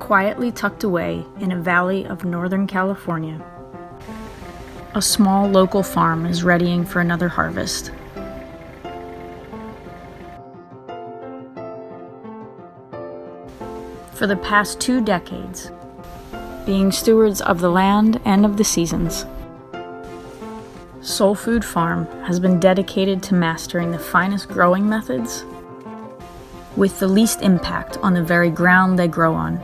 quietly tucked away in a valley of Northern California, a small local farm is readying for another harvest. For the past 2 decades, being stewards of the land and of the seasons, Soul Food Farm has been dedicated to mastering the finest growing methods with the least impact on the very ground they grow on.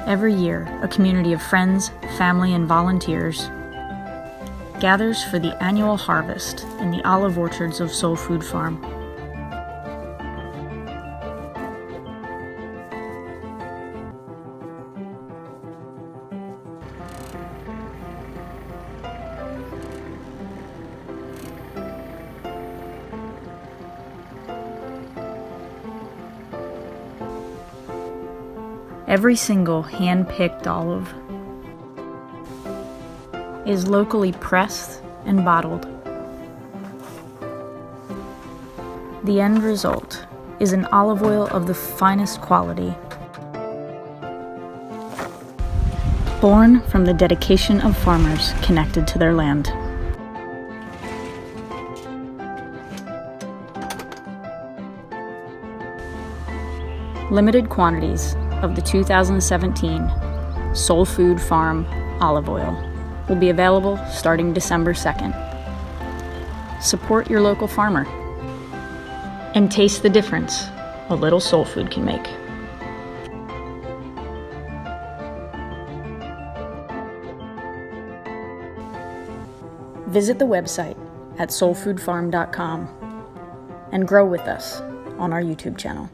Every year, a community of friends, family, and volunteers gathers for the annual harvest in the olive orchards of Soul Food Farm. Every single hand-picked olive is locally pressed and bottled. The end result is an olive oil of the finest quality, born from the dedication of farmers connected to their land. Limited quantities of the 2017 Soul Food Farm olive oil will be available starting December 2nd. Support your local farmer and taste the difference a little soul food can make. Visit the website at soulfoodfarm.com and grow with us on our YouTube channel.